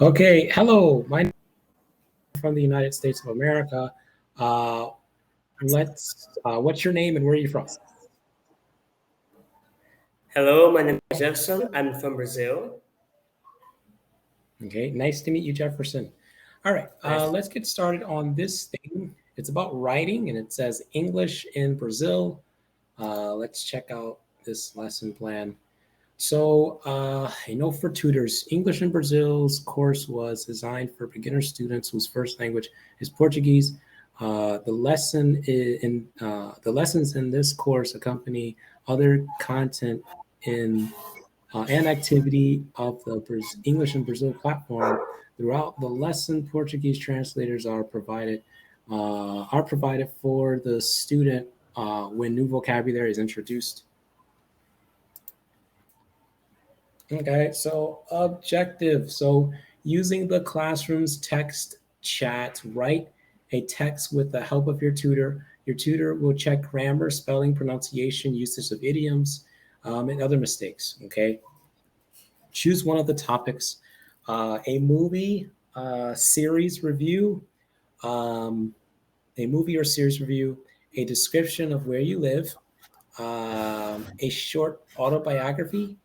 Okay, hello. My name is from the United States of America. Uh, what's your name and where are you from? Hello, my name is Jefferson. I'm from Brazil. Okay, nice to meet you, Jefferson. All right, Nice. let's get started on this thing. It's about writing and it says English in Brazil. Let's check out this lesson plan. I know for tutors, English in Brazil's course was designed for beginner students whose first language is Portuguese. The lessons in this course accompany other content in and activity of the English in Brazil platform. Throughout the lesson, Portuguese translators are provided for the student when new vocabulary is introduced. Okay, so objective. So using the classroom's text chat, write a text with the help of your tutor. Your tutor will check grammar, spelling, pronunciation, usage of idioms, and other mistakes. Okay, choose one of the topics. A movie, series review, um, a movie or series review, a description of where you live, a short autobiography,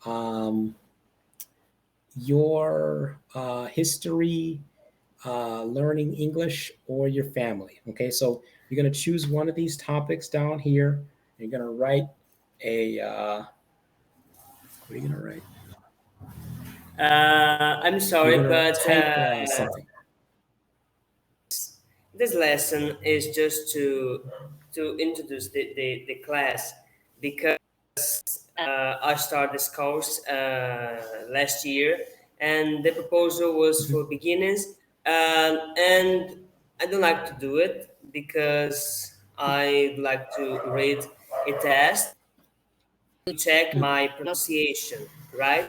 um, your history, learning English, or your family. Okay, so you're going to choose one of these topics down here. You're going to write what are you going to write? I'm You're sorry, going to but type something. this lesson is just to introduce the class because I started this course last year, and the proposal was Mhm. for beginners, and I don't like to do it because I like to read a test to check Mhm. my pronunciation, right?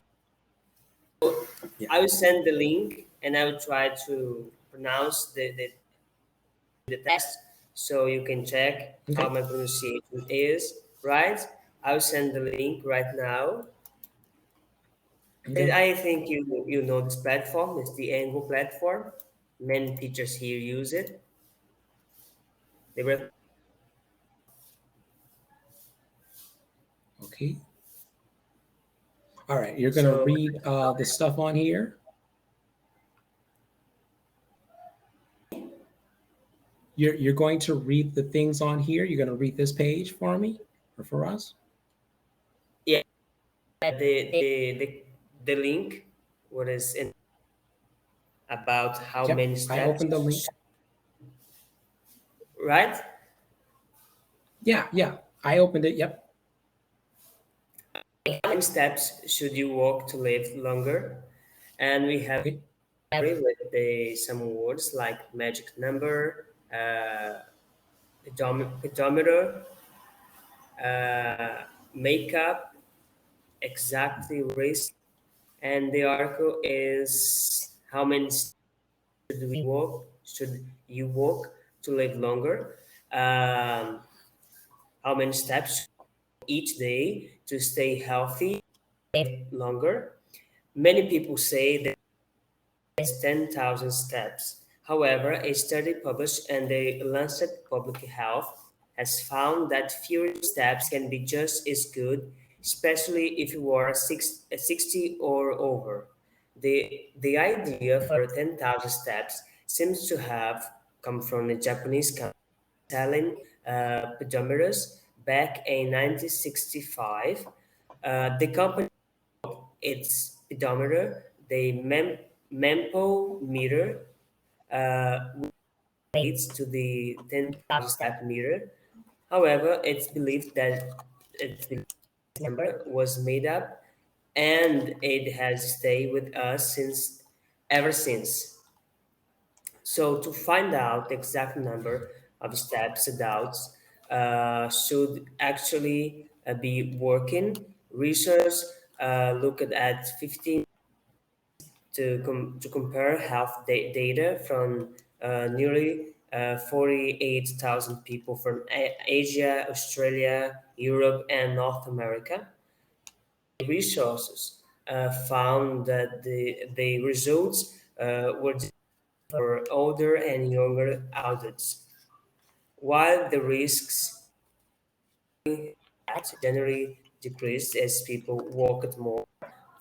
Yeah. I will send the link and I will try to pronounce the test so you can check how Okay. my pronunciation is, right? I will send the link right now. Okay. I think you know this platform. It's the Angle platform. Many teachers here use it. They were Okay. All right. You're going to so read the stuff on here. You're going to read the things on here. You're going to read this page for me or for us. yeah. The link what is in about how Yep. many I opened the steps, link. right? Yeah. Yeah. I opened it. Yep. How many steps should you walk to live longer? And we have Okay. with some words like magic number, pedometer, makeup, exactly risk, and the article is how many steps should we walk? Should you walk to live longer? Um, how many steps each day to stay healthy, live longer? Many people say that it's 10,000 steps. However, a study published in the Lancet Public Health has found that fewer steps can be just as good, especially if you are 60 or over. The idea for 10,000 steps seems to have come from a Japanese company selling pedometers back in 1965. The company its pedometer, the mempometer, relates to the 10,000 step meter. However, it's believed that its number was made up and it has stayed with us since ever since. So to find out the exact number of steps adults should actually be working, research looked at 15 to compare health data from nearly 48,000 people from Asia, Australia, Europe, and North America. Resources found that the results were for older and younger adults, while the risks generally decreased as people walked more.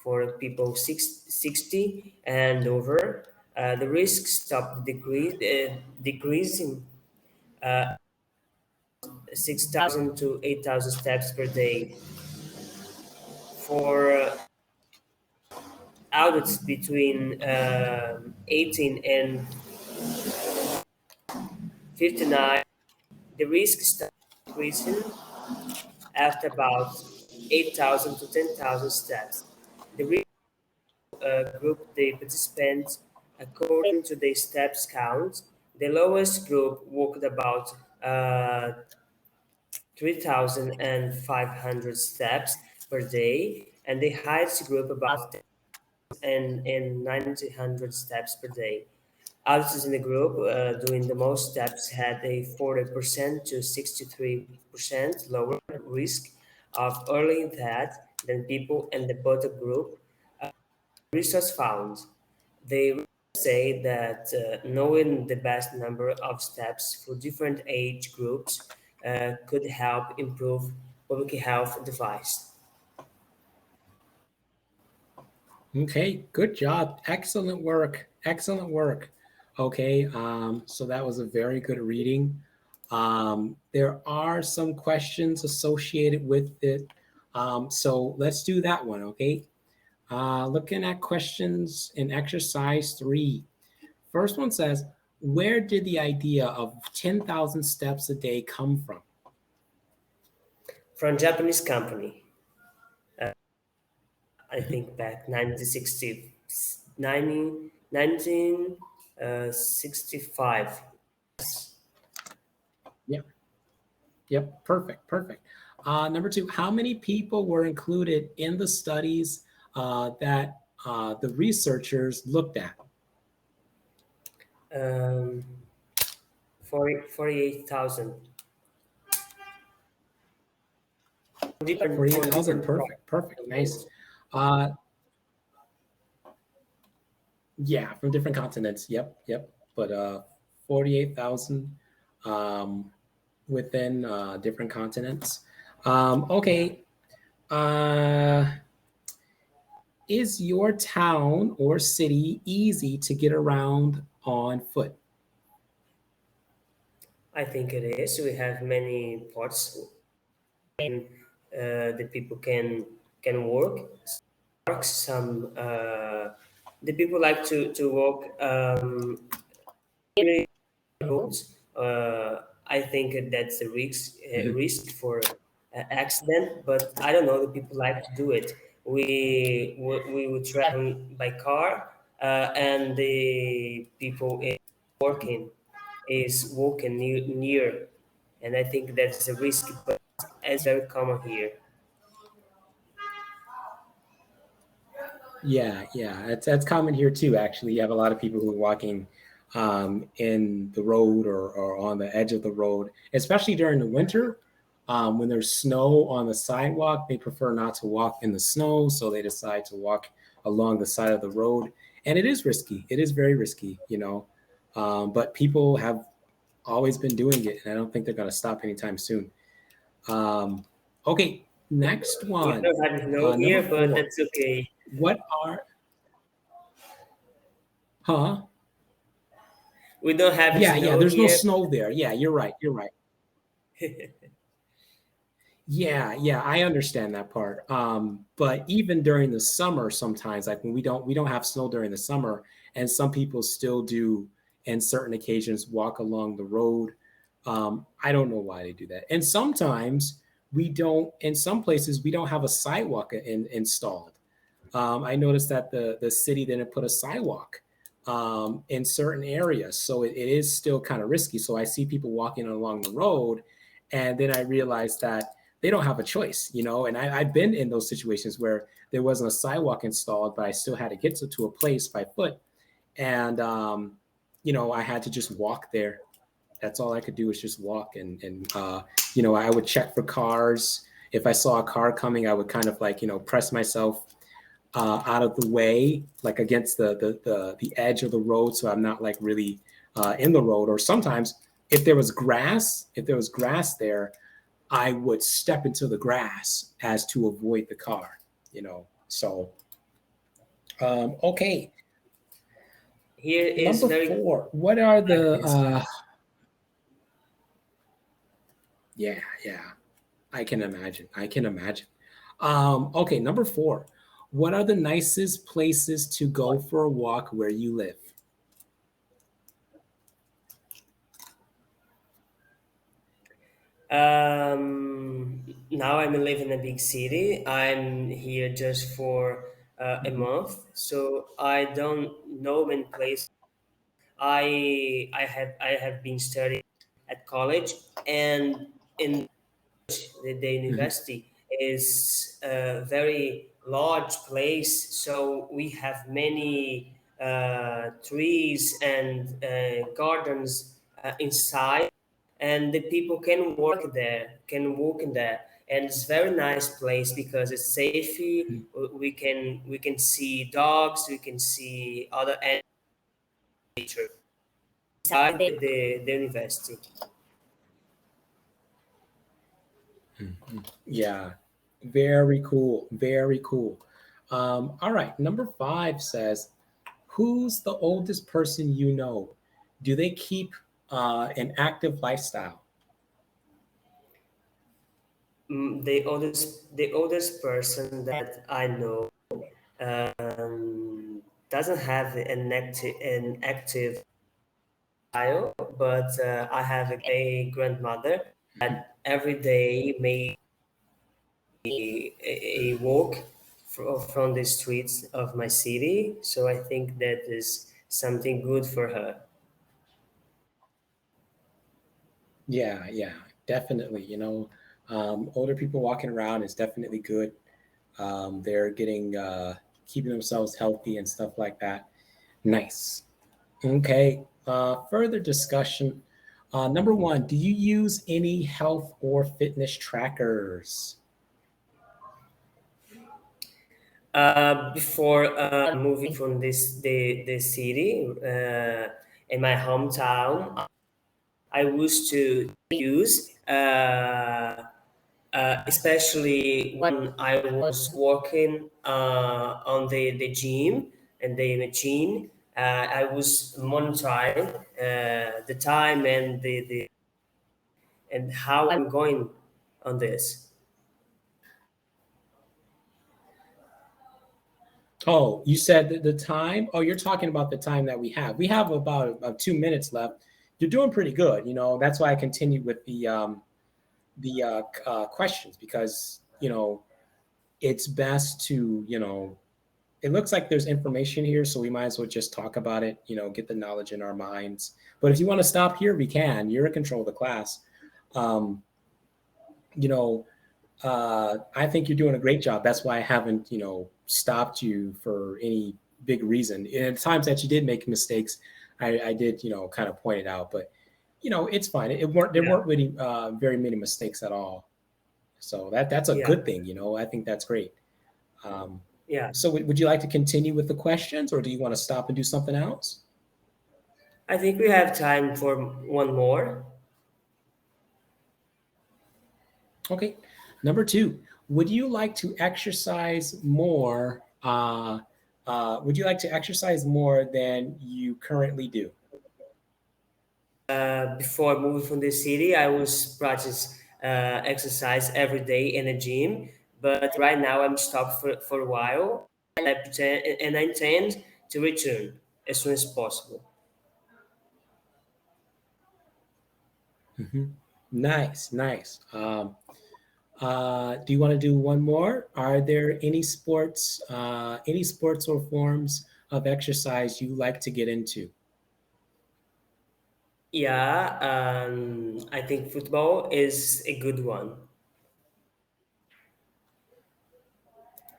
For people 60 and over, the risk stopped decreasing 6,000 to 8,000 steps per day. For adults between 18 and 59, the risk started decreasing after about 8,000 to 10,000 steps. The risk grouped the participants according to the steps count. The lowest group walked about 3,500 steps per day, and the highest group about 1,900 steps per day. Others in the group doing the most steps had a 40% to 63% lower risk of early death than people in the bottom group. Research found they say that knowing the best number of steps for different age groups could help improve public health advice. Okay, good job. Excellent work. Excellent work. Okay, so that was a very good reading. There are some questions associated with it. So let's do that one, okay? Looking at questions in exercise 3. First one says, where did the idea of 10,000 steps a day come from? From Japanese company, I think back 1960, 1965. Yep, yep, perfect, perfect. Number 2, how many people were included in the studies that the researchers looked at? Um, 48,000. For 48,000, different perfect, perfect, nice. continents. Uh, yeah, from different continents, yep, yep. But 48,000 um, within different continents. Okay, uh, is your town or city easy to get around on foot? I think it is. We have many parts in the people can work. Some the people like to walk roads. I think that's a risk for accident, but I don't know. The people like to do it. We would travel by car, and the people working is walking near, and I think that's a risk, but it's very common here. Yeah, yeah, that's common here too. Actually, you have a lot of people who are walking in the road or on the edge of the road, especially during the winter. When there's snow on the sidewalk, they prefer not to walk in the snow, so they decide to walk along the side of the road. And it is risky. It is very risky, you know. But people have always been doing it, and I don't think they're going to stop anytime soon. Um, okay, next We one. don't have snow Number here, but 4. that's okay. What are, huh? We don't have Yeah, yeah, snow there's no here. snow there. Yeah, you're right. You're right. Yeah, yeah, I understand that part. But even during the summer, sometimes like when we don't have snow during the summer, and some people still do, in certain occasions, walk along the road. I don't know why they do that. And sometimes we don't. In some places, we don't have a sidewalk installed. I noticed that the city didn't put a sidewalk in certain areas, so it is still kind of risky. So I see people walking along the road, and then I realize that they don't have a choice, you know. And I've been in those situations where there wasn't a sidewalk installed, but I still had to get to a place by foot, and I had to just walk there. That's all I could do was just walk, and I would check for cars. If I saw a car coming, I would kind of like press myself out of the way, like against the edge of the road, so I'm not like really in the road. Or sometimes if there was grass there, I would step into the grass as to avoid the car. So okay, Here is number very four. What are the practice. yeah, yeah, I can imagine. I can imagine. Okay, number four. What are the nicest places to go for a walk where you live? Now I'm living in a big city. I'm here just for a Mhm, month, so I don't know many places. I have been studying at college, and in the mhm, university is a very large place, so we have many trees and gardens inside, and the people can work there, can walk in there, and it's very nice place because it's safe. mhm. We can see dogs, we can see other animals inside the university. Yeah, very cool. Very cool. All right, number five says, who's the oldest person you know? Do they keep an active lifestyle? The oldest person that I know doesn't have an active style, but I have a grandmother Mhm. that every day make a walk from the streets of my city. So I think that is something good for her. Yeah, yeah, definitely. Older people walking around is definitely good. They're keeping themselves healthy and stuff like that. Nice. Okay. Further discussion. Number one, do you use any health or fitness trackers? Before moving from the city in my hometown, I used to use, especially when I was working on the gym and the machine. I was monitoring the time and how I'm going on this. Oh, you said the time? Oh, you're talking about the time that we have. We have about 2 minutes left. You're doing pretty good. That's why I continued with the questions because it's best to it looks like there's information here, so we might as well just talk about it. Get the knowledge in our minds. But if you want to stop here, we can. You're in control of the class. Um, you know, I think you're doing a great job. That's why I haven't, stopped you for any big reason. And at times that you did make mistakes, I did, kind of point it out. But it's fine. There Yeah, weren't really very many mistakes at all. So that's a yeah, good thing. I think that's great. Um, yeah. so would you like to continue with the questions, or do you want to stop and do something else? I think we have time for one more. Okay. Number two, would you like to exercise more? Would you like to exercise more than you currently do? Before moving from the city, I was practice exercise every day in a gym, but right now I'm stopped for a while, and I intend to return as soon as possible. Mhm. Nice, nice. Do you want to do one more? Are there any sports or forms of exercise you like to get into? Yeah, I think football is a good one.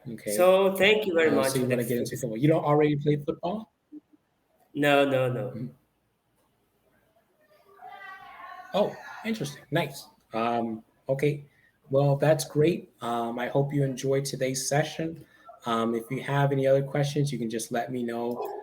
Okay. So thank you very much So you want to get for into this. football? You don't already play football? No, no, no. Mhm. Oh, interesting. Nice. Okay. Well, that's great. I hope you enjoyed today's session. If you have any other questions, you can just let me know.